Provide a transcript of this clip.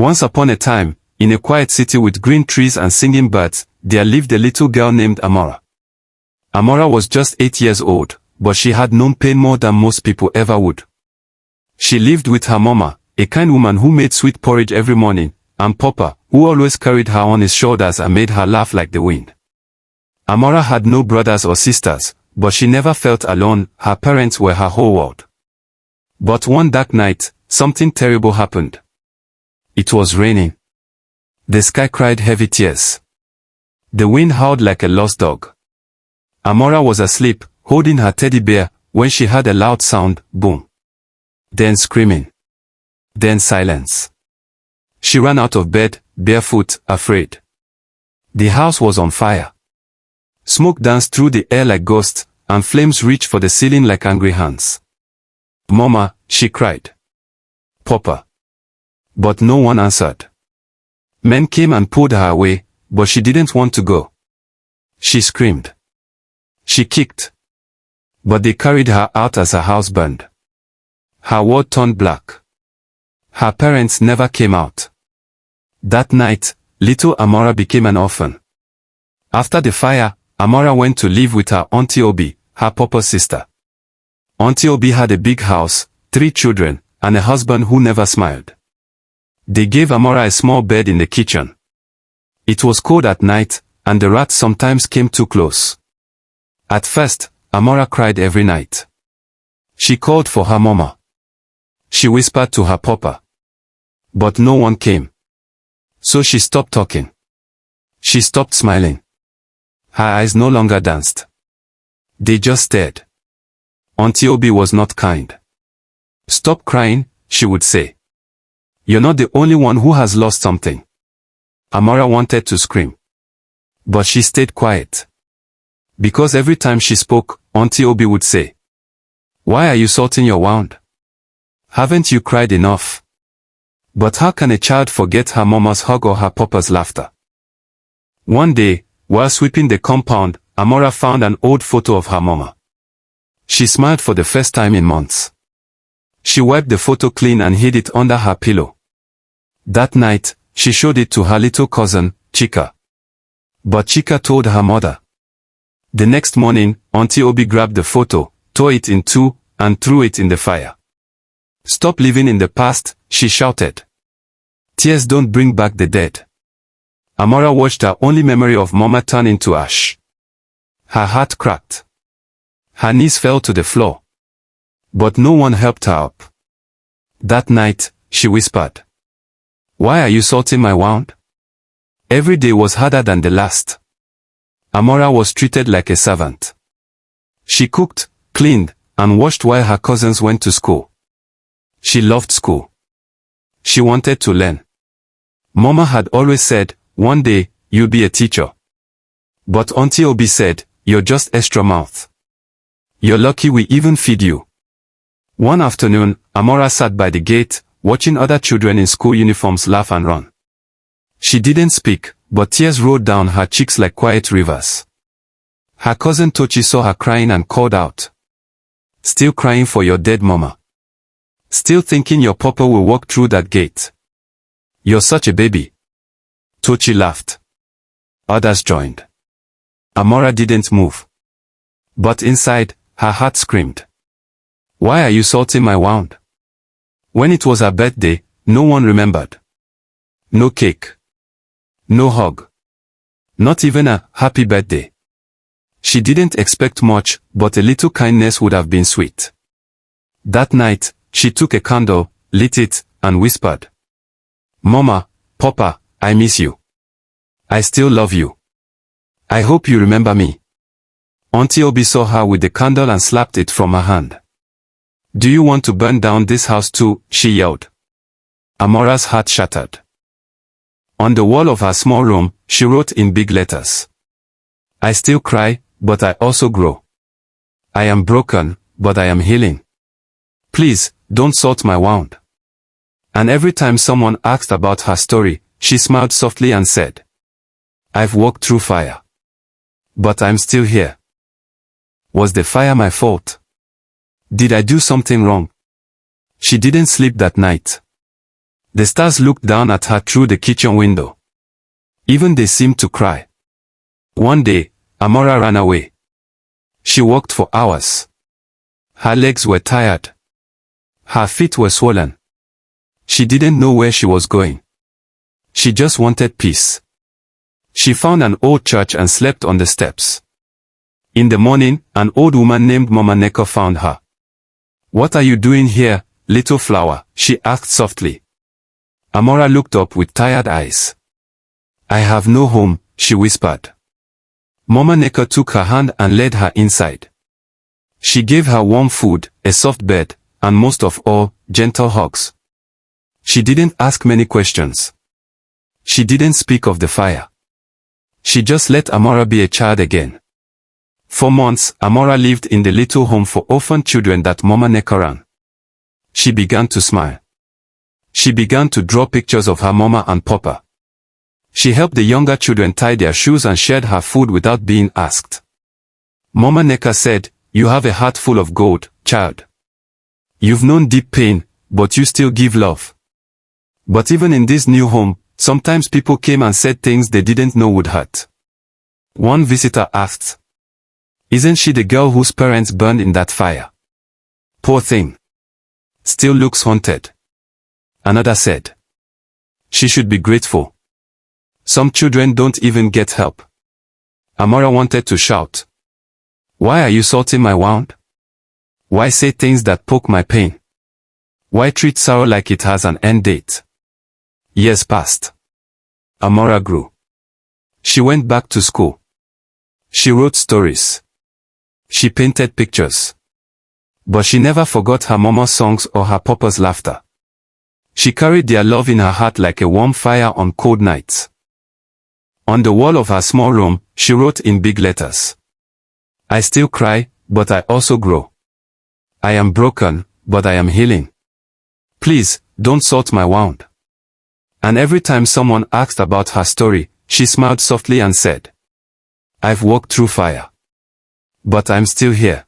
Once upon a time, in a quiet city with green trees and singing birds, there lived a little girl named Amora. Amora was just 8 years old, but she had known pain more than most people ever would. She lived with her mama, a kind woman who made sweet porridge every morning, and Papa, who always carried her on his shoulders and made her laugh like the wind. Amora had no brothers or sisters, but she never felt alone. Her parents were her whole world. But one dark night, something terrible happened. It was raining. The sky cried heavy tears. The wind howled like a lost dog. Amora was asleep, holding her teddy bear, when she heard a loud sound, boom. Then screaming. Then silence. She ran out of bed, barefoot, afraid. The house was on fire. Smoke danced through the air like ghosts, and flames reached for the ceiling like angry hands. "Mama," she cried. "Papa." But no one answered. Men came and pulled her away, but she didn't want to go. She screamed. She kicked. But they carried her out as her house burned. Her world turned black. Her parents never came out. That night, little Amora became an orphan. After the fire, Amora went to live with her Auntie Obi, her papa's sister. Auntie Obi had a big house, 3 children, and a husband who never smiled. They gave Amora a small bed in the kitchen. It was cold at night, and the rats sometimes came too close. At first, Amora cried every night. She called for her mama. She whispered to her papa. But no one came. So she stopped talking. She stopped smiling. Her eyes no longer danced. They just stared. Auntie Obi was not kind. "Stop crying," she would say. "You're not the only one who has lost something." Amora wanted to scream. But she stayed quiet. Because every time she spoke, Auntie Obi would say, "Why are you salting your wound? Haven't you cried enough?" But how can a child forget her mama's hug or her papa's laughter? One day, while sweeping the compound, Amora found an old photo of her mama. She smiled for the first time in months. She wiped the photo clean and hid it under her pillow. That night, she showed it to her little cousin, Chika. But Chika told her mother. The next morning, Auntie Obi grabbed the photo, tore it in two, and threw it in the fire. "Stop living in the past," she shouted. "Tears don't bring back the dead." Amora watched her only memory of Mama turn into ash. Her heart cracked. Her knees fell to the floor. But no one helped her up. That night, she whispered, "Why are you salting my wound?" Every day was harder than the last. Amora was treated like a servant. She cooked, cleaned, and washed while her cousins went to school. She loved school. She wanted to learn. Mama had always said, "One day, you'll be a teacher." But Auntie Obi said, "You're just extra mouth. You're lucky we even feed you." One afternoon, Amora sat by the gate, watching other children in school uniforms laugh and run. She didn't speak, but tears rolled down her cheeks like quiet rivers. Her cousin Tochi saw her crying and called out, "Still crying for your dead mama? Still thinking your papa will walk through that gate? You're such a baby." Tochi laughed. Others joined. Amora didn't move. But inside, her heart screamed, "Why are you salting my wound?" When it was her birthday, no one remembered. No cake. No hug. Not even a happy birthday. She didn't expect much, but a little kindness would have been sweet. That night, she took a candle, lit it, and whispered, "Mama, Papa, I miss you. I still love you. I hope you remember me." Auntie Obi saw her with the candle and slapped it from her hand. "Do you want to burn down this house too?" she yelled. Amora's heart shattered. On the wall of her small room, she wrote in big letters, "I still cry, but I also grow. I am broken, but I am healing. Please, don't salt my wound." And every time someone asked about her story, she smiled softly and said, "I've walked through fire. But I'm still here." Was the fire my fault? Did I do something wrong? She didn't sleep that night. The stars looked down at her through the kitchen window. Even they seemed to cry. One day, Amora ran away. She walked for hours. Her legs were tired. Her feet were swollen. She didn't know where she was going. She just wanted peace. She found an old church and slept on the steps. In the morning, an old woman named Mama Neko found her. "What are you doing here, little flower?" she asked softly. Amora looked up with tired eyes. "I have no home," she whispered. Mama Neko took her hand and led her inside. She gave her warm food, a soft bed, and most of all, gentle hugs. She didn't ask many questions. She didn't speak of the fire. She just let Amora be a child again. For months, Amora lived in the little home for orphan children that Mama Neko ran. She began to smile. She began to draw pictures of her mama and papa. She helped the younger children tie their shoes and shared her food without being asked. Mama Neko said, "You have a heart full of gold, child. You've known deep pain, but you still give love." But even in this new home, sometimes people came and said things they didn't know would hurt. One visitor asked, "Isn't she the girl whose parents burned in that fire? Poor thing. Still looks haunted." Another said, "She should be grateful. Some children don't even get help." Amora wanted to shout, "Why are you salting my wound? Why say things that poke my pain? Why treat sorrow like it has an end date?" Years passed. Amora grew. She went back to school. She wrote stories. She painted pictures. But she never forgot her mama's songs or her papa's laughter. She carried their love in her heart like a warm fire on cold nights. On the wall of her small room, she wrote in big letters, "I still cry, but I also grow. I am broken, but I am healing. Please, don't salt my wound." And every time someone asked about her story, she smiled softly and said, "I've walked through fire. But I'm still here."